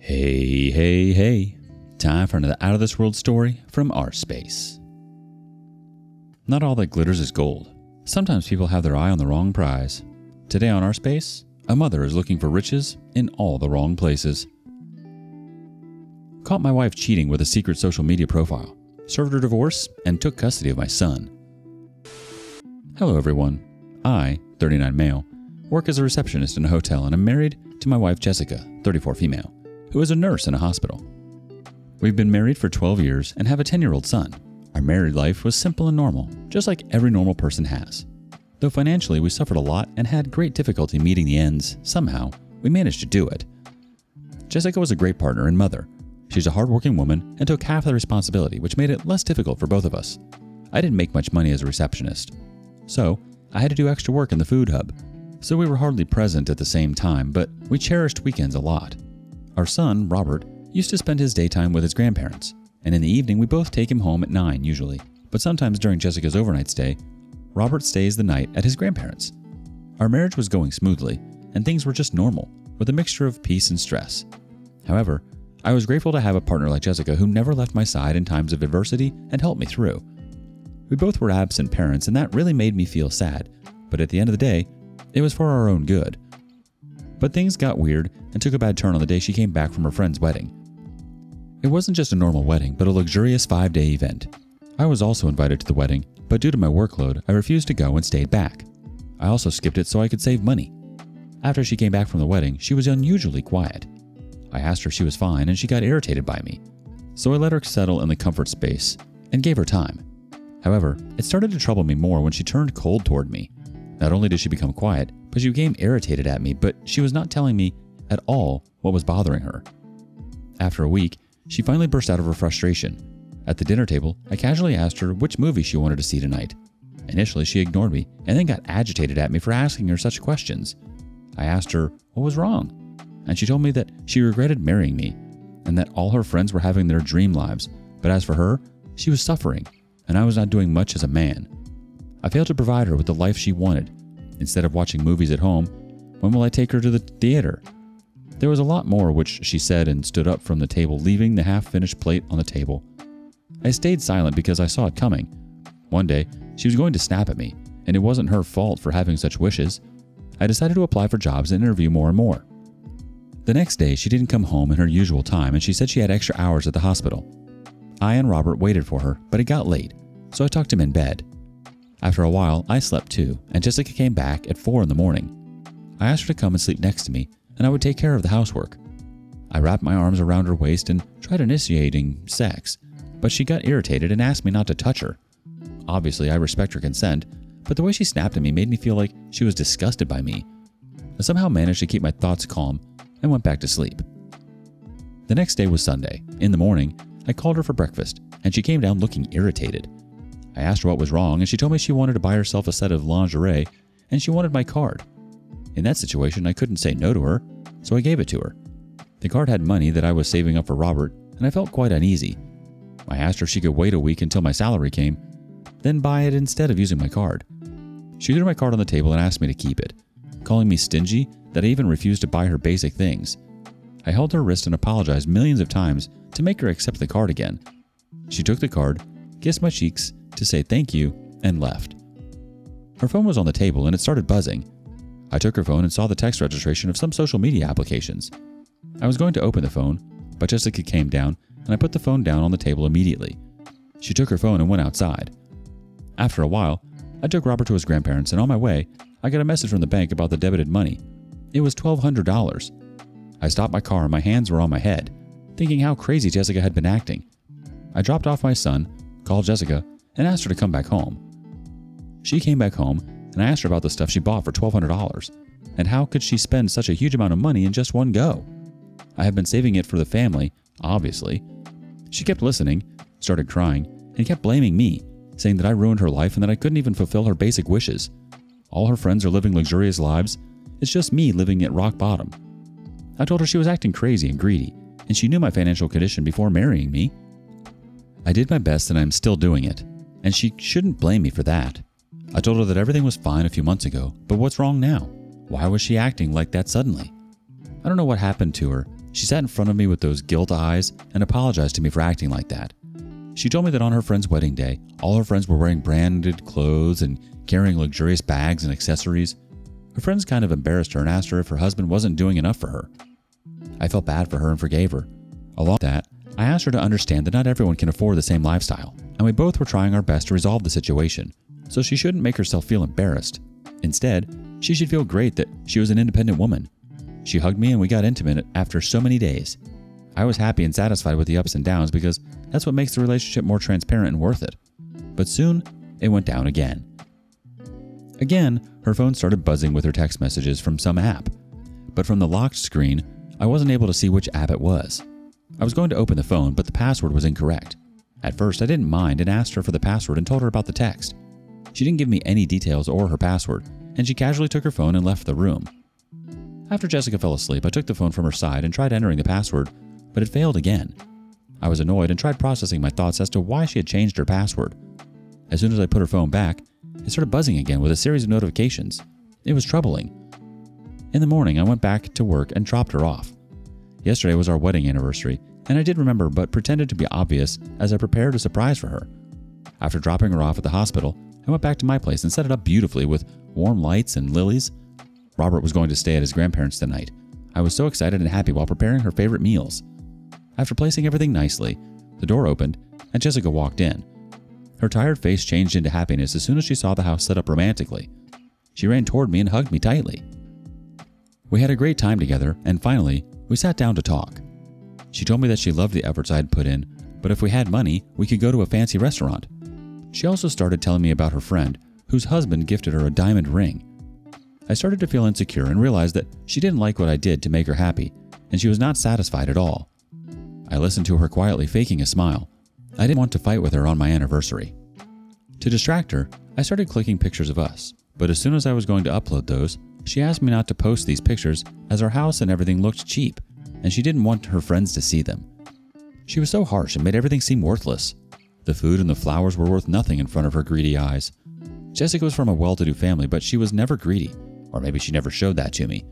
Hey, hey, hey. Time for another Out of This World story from rSpace. Not all that glitters is gold. Sometimes people have their eye on the wrong prize. Today on rSpace, a mother is looking for riches in all the wrong places. Caught my wife cheating with a secret social media profile, served her divorce, and took custody of my son. Hello everyone. I, 39 male, work as a receptionist in a hotel and am married to my wife Jessica, 34 female, who is a nurse in a hospital. We've been married for 12 years and have a 10-year-old son. Our married life was simple and normal, just like every normal person has. Though financially we suffered a lot and had great difficulty meeting the ends, somehow we managed to do it. Jessica was a great partner and mother. She's a hardworking woman and took half the responsibility, which made it less difficult for both of us. I didn't make much money as a receptionist, so I had to do extra work in the food hub. So we were hardly present at the same time, but we cherished weekends a lot. Our son, Robert, used to spend his daytime with his grandparents, and in the evening we both take him home at 9 usually, but sometimes during Jessica's overnight stay, Robert stays the night at his grandparents'. Our marriage was going smoothly, and things were just normal, with a mixture of peace and stress. However, I was grateful to have a partner like Jessica who never left my side in times of adversity and helped me through. We both were absent parents, and that really made me feel sad, but at the end of the day, it was for our own good. But things got weird and took a bad turn on the day she came back from her friend's wedding. It wasn't just a normal wedding, but a luxurious 5-day event. I was also invited to the wedding, but due to my workload, I refused to go and stayed back. I also skipped it so I could save money. After she came back from the wedding, she was unusually quiet. I asked her if she was fine and she got irritated by me. So I let her settle in the comfort space and gave her time. However, it started to trouble me more when she turned cold toward me. Not only did she become quiet, but she became irritated at me, but she was not telling me at all what was bothering her. After a week, she finally burst out of her frustration. At the dinner table, I casually asked her which movie she wanted to see tonight. Initially, she ignored me and then got agitated at me for asking her such questions. I asked her what was wrong, and she told me that she regretted marrying me and that all her friends were having their dream lives, but as for her, she was suffering, and I was not doing much as a man. I failed to provide her with the life she wanted. Instead of watching movies at home, when will I take her to the theater? There was a lot more which she said and stood up from the table, leaving the half-finished plate on the table. I stayed silent because I saw it coming. One day, she was going to snap at me, and it wasn't her fault for having such wishes. I decided to apply for jobs and interview more and more. The next day, she didn't come home in her usual time, and she said she had extra hours at the hospital. I and Robert waited for her, but it got late, so I tucked him in bed. After a while, I slept too, and Jessica came back at 4 in the morning. I asked her to come and sleep next to me, and I would take care of the housework. I wrapped my arms around her waist and tried initiating sex, but she got irritated and asked me not to touch her. Obviously, I respect her consent, but the way she snapped at me made me feel like she was disgusted by me. I somehow managed to keep my thoughts calm and went back to sleep. The next day was Sunday. In the morning, I called her for breakfast, and she came down looking irritated. I asked her what was wrong, and she told me she wanted to buy herself a set of lingerie, and she wanted my card. In that situation, I couldn't say no to her, so I gave it to her. The card had money that I was saving up for Robert, and I felt quite uneasy. I asked her if she could wait a week until my salary came, then buy it instead of using my card. She threw my card on the table and asked me to keep it, calling me stingy that I even refused to buy her basic things. I held her wrist and apologized millions of times to make her accept the card again. She took the card, kissed my cheeks to say thank you, and left. Her phone was on the table and it started buzzing. I took her phone and saw the text registration of some social media applications. I was going to open the phone, but Jessica came down and I put the phone down on the table immediately. She took her phone and went outside. After a while, I took Robert to his grandparents, and on my way, I got a message from the bank about the debited money. It was $1,200. I stopped my car and my hands were on my head, thinking how crazy Jessica had been acting. I dropped off my son, called Jessica, and asked her to come back home. She came back home, and I asked her about the stuff she bought for $1,200, and how could she spend such a huge amount of money in just one go? I had been saving it for the family, obviously. She kept listening, started crying, and kept blaming me, saying that I ruined her life and that I couldn't even fulfill her basic wishes. All her friends are living luxurious lives. It's just me living at rock bottom. I told her she was acting crazy and greedy, and she knew my financial condition before marrying me. I did my best and I'm still doing it, and she shouldn't blame me for that. I told her that everything was fine a few months ago, but what's wrong now? Why was she acting like that suddenly? I don't know what happened to her. She sat in front of me with those guilt eyes and apologized to me for acting like that. She told me that on her friend's wedding day, all her friends were wearing branded clothes and carrying luxurious bags and accessories. Her friends kind of embarrassed her and asked her if her husband wasn't doing enough for her. I felt bad for her and forgave her. Along with that, I asked her to understand that not everyone can afford the same lifestyle, and we both were trying our best to resolve the situation, so she shouldn't make herself feel embarrassed. Instead, she should feel great that she was an independent woman. She hugged me and we got intimate after so many days. I was happy and satisfied with the ups and downs because that's what makes the relationship more transparent and worth it. But soon, it went down again. Again, her phone started buzzing with her text messages from some app. But from the locked screen, I wasn't able to see which app it was. I was going to open the phone, but the password was incorrect. At first, I didn't mind and asked her for the password and told her about the text. She didn't give me any details or her password, and she casually took her phone and left the room. After Jessica fell asleep, I took the phone from her side and tried entering the password, but it failed again. I was annoyed and tried processing my thoughts as to why she had changed her password. As soon as I put her phone back, it started buzzing again with a series of notifications. It was troubling. In the morning, I went back to work and dropped her off. Yesterday was our wedding anniversary, and I did remember but pretended to be obvious as I prepared a surprise for her. After dropping her off at the hospital, I went back to my place and set it up beautifully with warm lights and lilies. Robert was going to stay at his grandparents' tonight. I was so excited and happy while preparing her favorite meals. After placing everything nicely, the door opened and Jessica walked in. Her tired face changed into happiness as soon as she saw the house set up romantically. She ran toward me and hugged me tightly. We had a great time together, and finally, we sat down to talk. She told me that she loved the efforts I had put in, but if we had money, we could go to a fancy restaurant. She also started telling me about her friend, whose husband gifted her a diamond ring. I started to feel insecure and realized that she didn't like what I did to make her happy, and she was not satisfied at all. I listened to her quietly, faking a smile. I didn't want to fight with her on my anniversary. To distract her, I started clicking pictures of us, but as soon as I was going to upload those, she asked me not to post these pictures as our house and everything looked cheap, and she didn't want her friends to see them. She was so harsh and made everything seem worthless. The food and the flowers were worth nothing in front of her greedy eyes. Jessica was from a well-to-do family, but she was never greedy, or maybe she never showed that to me.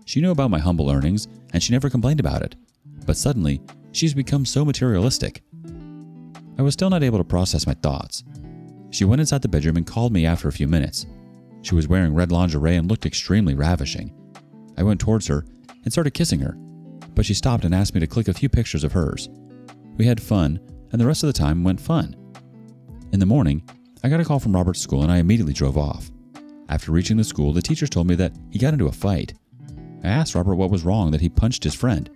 She knew about my humble earnings, and she never complained about it. But suddenly, she's become so materialistic. I was still not able to process my thoughts. She went inside the bedroom and called me after a few minutes. She was wearing red lingerie and looked extremely ravishing. I went towards her and started kissing her, but she stopped and asked me to click a few pictures of hers. We had fun, and the rest of the time went fun. In the morning, I got a call from Robert's school and I immediately drove off. After reaching the school, the teachers told me that he got into a fight. I asked Robert what was wrong that he punched his friend.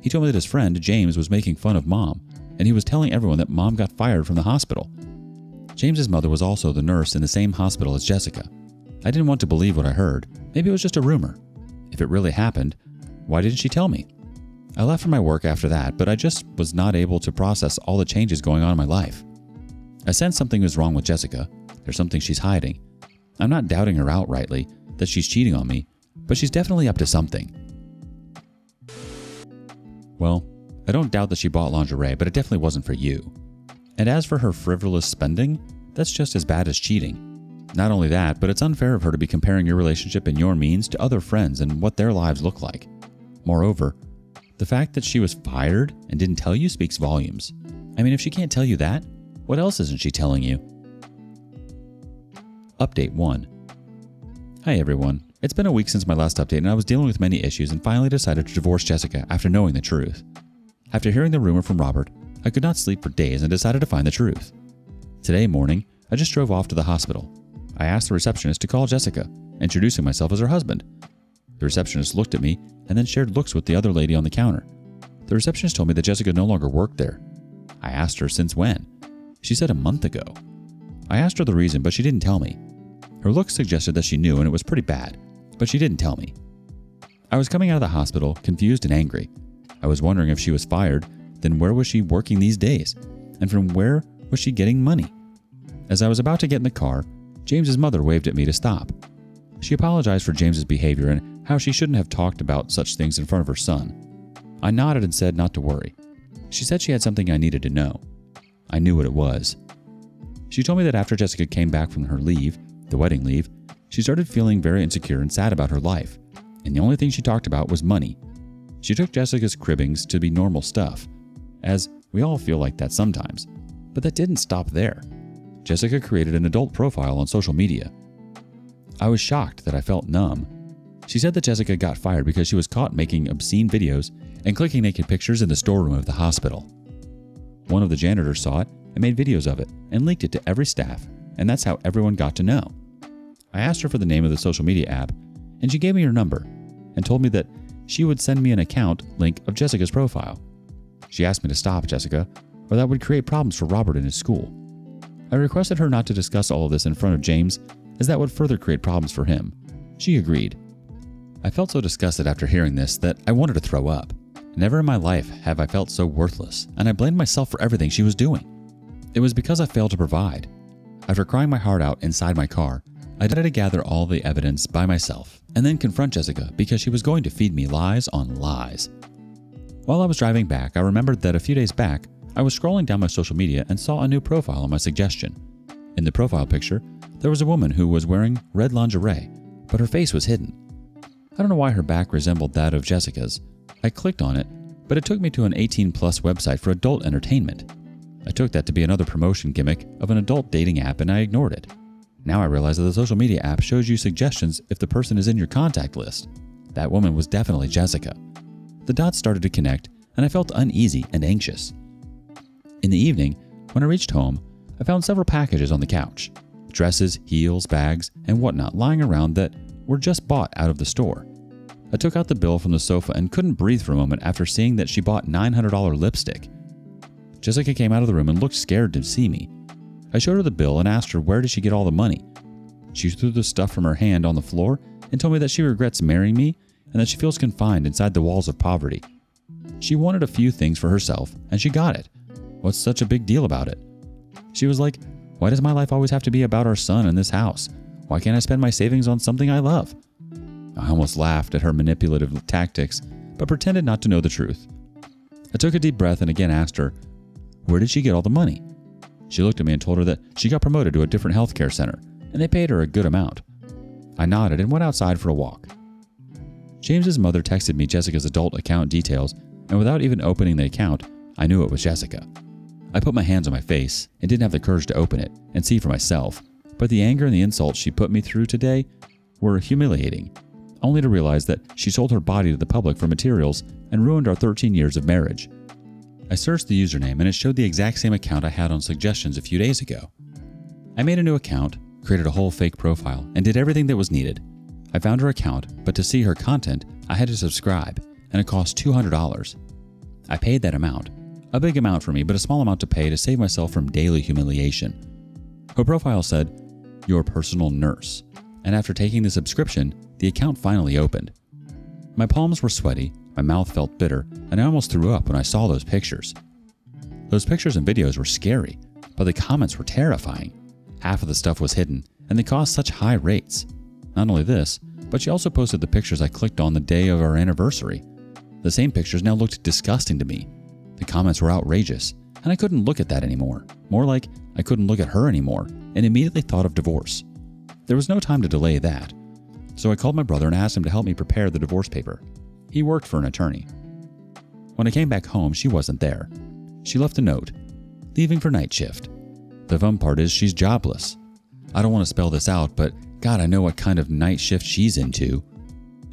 He told me that his friend, James, was making fun of Mom, and he was telling everyone that Mom got fired from the hospital. James's mother was also the nurse in the same hospital as Jessica. I didn't want to believe what I heard. Maybe it was just a rumor. If it really happened, why didn't she tell me? I left for my work after that, but I just was not able to process all the changes going on in my life. I sensed something was wrong with Jessica. There's something she's hiding. I'm not doubting her outrightly that she's cheating on me, but she's definitely up to something. Well, I don't doubt that she bought lingerie, but it definitely wasn't for you. And as for her frivolous spending, that's just as bad as cheating. Not only that, but it's unfair of her to be comparing your relationship and your means to other friends and what their lives look like. Moreover, the fact that she was fired and didn't tell you speaks volumes. I mean, if she can't tell you that, what else isn't she telling you? Update 1. Hi everyone. It's been a week since my last update and I was dealing with many issues and finally decided to divorce Jessica after knowing the truth. After hearing the rumor from Robert, I could not sleep for days and decided to find the truth. Today morning, I just drove off to the hospital. I asked the receptionist to call Jessica, introducing myself as her husband. The receptionist looked at me and then shared looks with the other lady on the counter. The receptionist told me that Jessica no longer worked there. I asked her since when. She said a month ago. I asked her the reason, but she didn't tell me. Her looks suggested that she knew and it was pretty bad, but she didn't tell me. I was coming out of the hospital, confused and angry. I was wondering if she was fired, then where was she working these days? And from where was she getting money? As I was about to get in the car, James's mother waved at me to stop. She apologized for James's behavior and how she shouldn't have talked about such things in front of her son. I nodded and said not to worry. She said she had something I needed to know. I knew what it was. She told me that after Jessica came back from her leave, the wedding leave, she started feeling very insecure and sad about her life, and the only thing she talked about was money. She took Jessica's cribbings to be normal stuff, as we all feel like that sometimes. But that didn't stop there. Jessica created an adult profile on social media. I was shocked that I felt numb. She said that Jessica got fired because she was caught making obscene videos and clicking naked pictures in the storeroom of the hospital. One of the janitors saw it and made videos of it and leaked it to every staff, and that's how everyone got to know. I asked her for the name of the social media app, and she gave me her number and told me that she would send me an account link of Jessica's profile. She asked me to stop Jessica, or that would create problems for Robert in his school. I requested her not to discuss all of this in front of James, as that would further create problems for him. She agreed. I felt so disgusted after hearing this that I wanted to throw up. Never in my life have I felt so worthless, and I blamed myself for everything she was doing. It was because I failed to provide. After crying my heart out inside my car, I tried to gather all the evidence by myself and then confront Jessica because she was going to feed me lies on lies. While I was driving back, I remembered that a few days back, I was scrolling down my social media and saw a new profile on my suggestion. In the profile picture, there was a woman who was wearing red lingerie, but her face was hidden. I don't know why her back resembled that of Jessica's. I clicked on it, but it took me to an 18-plus website for adult entertainment. I took that to be another promotion gimmick of an adult dating app, and I ignored it. Now I realize that the social media app shows you suggestions if the person is in your contact list. That woman was definitely Jessica. The dots started to connect, and I felt uneasy and anxious. In the evening, when I reached home, I found several packages on the couch. Dresses, heels, bags, and whatnot lying around that were just bought out of the store. I took out the bill from the sofa and couldn't breathe for a moment after seeing that she bought $900 lipstick. Jessica came out of the room and looked scared to see me. I showed her the bill and asked her where did she get all the money. She threw the stuff from her hand on the floor and told me that she regrets marrying me and that she feels confined inside the walls of poverty. She wanted a few things for herself and she got it. What's such a big deal about it? She was like, why does my life always have to be about our son and this house? Why can't I spend my savings on something I love? I almost laughed at her manipulative tactics, but pretended not to know the truth. I took a deep breath and again asked her, where did she get all the money? She looked at me and told her that she got promoted to a different healthcare center, and they paid her a good amount. I nodded and went outside for a walk. James's mother texted me Jessica's adult account details, and without even opening the account, I knew it was Jessica. I put my hands on my face and didn't have the courage to open it and see for myself, but the anger and the insults she put me through today were humiliating, only to realize that she sold her body to the public for materials and ruined our 13 years of marriage. I searched the username and it showed the exact same account I had on suggestions a few days ago. I made a new account, created a whole fake profile, and did everything that was needed. I found her account, but to see her content, I had to subscribe, and it cost $200. I paid that amount, a big amount for me, but a small amount to pay to save myself from daily humiliation. Her profile said, "Your personal nurse," and after taking the subscription, the account finally opened. My palms were sweaty, my mouth felt bitter, and I almost threw up when I saw those pictures. Those pictures and videos were scary, but the comments were terrifying. Half of the stuff was hidden, and they cost such high rates. Not only this, but she also posted the pictures I clicked on the day of our anniversary. The same pictures now looked disgusting to me. The comments were outrageous, and I couldn't look at that anymore. More like I couldn't look at her anymore, and immediately thought of divorce. There was no time to delay that, so I called my brother and asked him to help me prepare the divorce paper. He worked for an attorney. When I came back home, she wasn't there. She left a note, leaving for night shift. The fun part is she's jobless. I don't want to spell this out, but God, I know what kind of night shift she's into.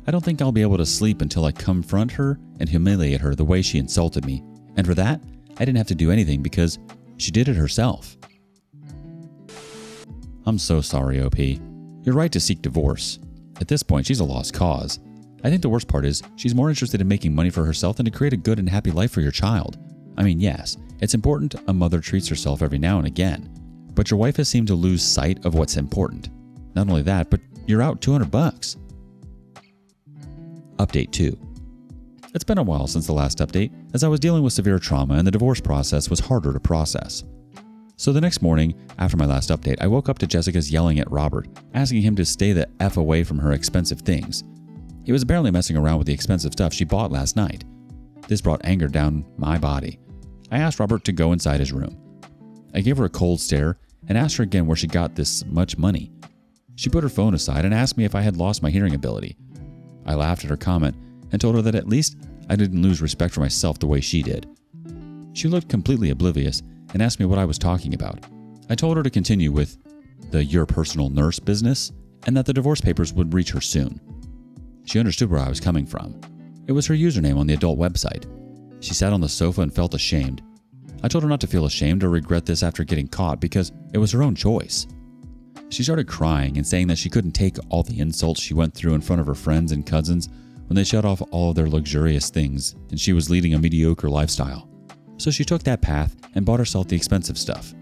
I don't think I'll be able to sleep until I confront her and humiliate her the way she insulted me. And for that, I didn't have to do anything because she did it herself. I'm so sorry, OP. You're right to seek divorce. At this point, she's a lost cause. I think the worst part is she's more interested in making money for herself than to create a good and happy life for your child. I mean, yes, it's important a mother treats herself every now and again, but your wife has seemed to lose sight of what's important. Not only that, but you're out $200. Update 2. It's been a while since the last update, as I was dealing with severe trauma and the divorce process was harder to process. So the next morning, after my last update, I woke up to Jessica's yelling at Robert, asking him to stay the F away from her expensive things. He was apparently messing around with the expensive stuff she bought last night. This brought anger down my body. I asked Robert to go inside his room. I gave her a cold stare and asked her again where she got this much money. She put her phone aside and asked me if I had lost my hearing ability. I laughed at her comment and told her that at least I didn't lose respect for myself the way she did. She looked completely oblivious and asked me what I was talking about. I told her to continue with the "your personal nurse" business and that the divorce papers would reach her soon. She understood where I was coming from. It was her username on the adult website. She sat on the sofa and felt ashamed. I told her not to feel ashamed or regret this after getting caught because it was her own choice. She started crying and saying that she couldn't take all the insults she went through in front of her friends and cousins when they shut off all of their luxurious things and she was leading a mediocre lifestyle. So she took that path and bought herself the expensive stuff.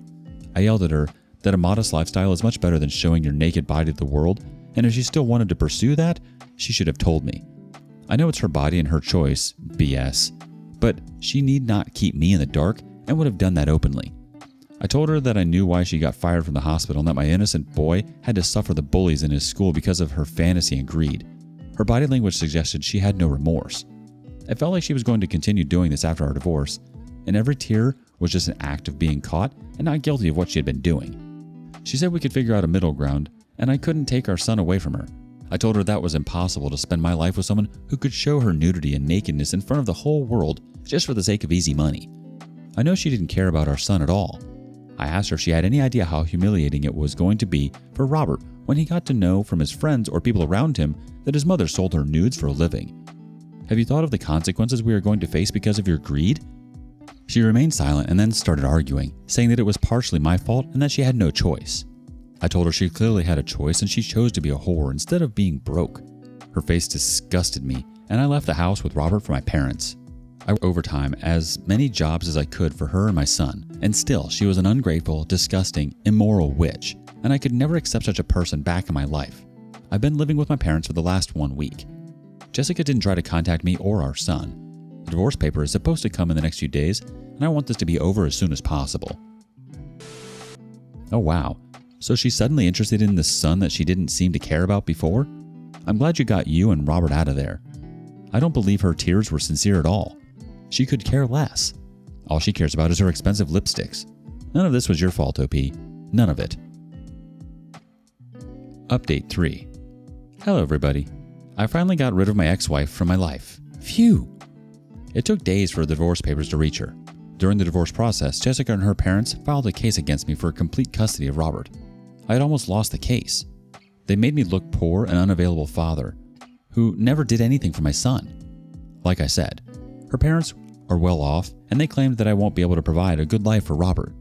I yelled at her that a modest lifestyle is much better than showing your naked body to the world, and if she still wanted to pursue that, she should have told me. I know it's her body and her choice, BS, but she need not keep me in the dark and would have done that openly. I told her that I knew why she got fired from the hospital and that my innocent boy had to suffer the bullies in his school because of her fantasy and greed. Her body language suggested she had no remorse. It felt like she was going to continue doing this after our divorce, and every tear was just an act of being caught and not guilty of what she had been doing. She said we could figure out a middle ground, and I couldn't take our son away from her. I told her that was impossible to spend my life with someone who could show her nudity and nakedness in front of the whole world just for the sake of easy money. I know she didn't care about our son at all. I asked her if she had any idea how humiliating it was going to be for Robert when he got to know from his friends or people around him that his mother sold her nudes for a living. Have you thought of the consequences we are going to face because of your greed? She remained silent and then started arguing, saying that it was partially my fault and that she had no choice. I told her she clearly had a choice and she chose to be a whore instead of being broke. Her face disgusted me, and I left the house with Robert for my parents. I worked overtime as many jobs as I could for her and my son, and still she was an ungrateful, disgusting, immoral witch, and I could never accept such a person back in my life. I've been living with my parents for the last 1 week. Jessica didn't try to contact me or our son. The divorce paper is supposed to come in the next few days, and I want this to be over as soon as possible. Oh wow, so she's suddenly interested in this son that she didn't seem to care about before? I'm glad you got you and Robert out of there. I don't believe her tears were sincere at all. She could care less. All she cares about is her expensive lipsticks. None of this was your fault, OP. None of it. Update 3. Hello everybody. I finally got rid of my ex-wife from my life. Phew! It took days for the divorce papers to reach her. During the divorce process, Jessica and her parents filed a case against me for complete custody of Robert. I had almost lost the case. They made me look poor and unavailable father, who never did anything for my son. Like I said, her parents are well off, and they claimed that I won't be able to provide a good life for Robert.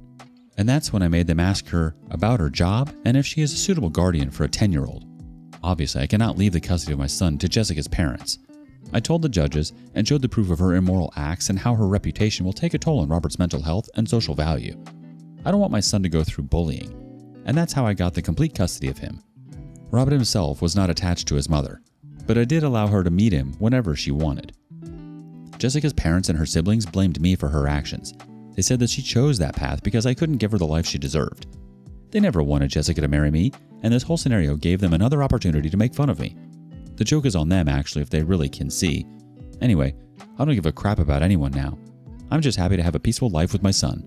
And that's when I made them ask her about her job and if she is a suitable guardian for a 10-year-old. Obviously, I cannot leave the custody of my son to Jessica's parents. I told the judges and showed the proof of her immoral acts and how her reputation will take a toll on Robert's mental health and social value. I don't want my son to go through bullying, and that's how I got the complete custody of him. Robert himself was not attached to his mother, but I did allow her to meet him whenever she wanted. Jessica's parents and her siblings blamed me for her actions. They said that she chose that path because I couldn't give her the life she deserved. They never wanted Jessica to marry me, and this whole scenario gave them another opportunity to make fun of me. The joke is on them, actually, if they really can see. Anyway, I don't give a crap about anyone now. I'm just happy to have a peaceful life with my son.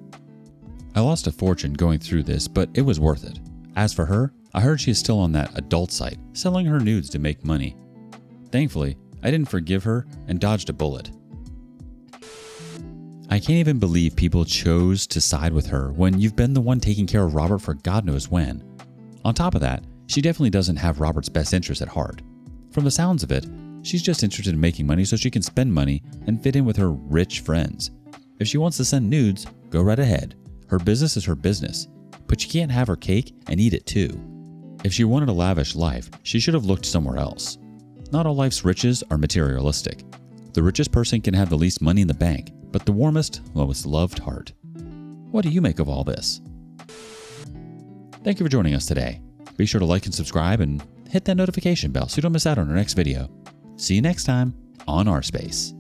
I lost a fortune going through this, but it was worth it. As for her, I heard she is still on that adult site, selling her nudes to make money. Thankfully, I didn't forgive her and dodged a bullet. I can't even believe people chose to side with her when you've been the one taking care of Robert for God knows when. On top of that, she definitely doesn't have Robert's best interest at heart. From the sounds of it, she's just interested in making money so she can spend money and fit in with her rich friends. If she wants to send nudes, go right ahead. Her business is her business, but she can't have her cake and eat it too. If she wanted a lavish life, she should have looked somewhere else. Not all life's riches are materialistic. The richest person can have the least money in the bank, but the warmest, most loved heart. What do you make of all this? Thank you for joining us today. Be sure to like and subscribe and hit that notification bell so you don't miss out on our next video. See you next time on rSpace.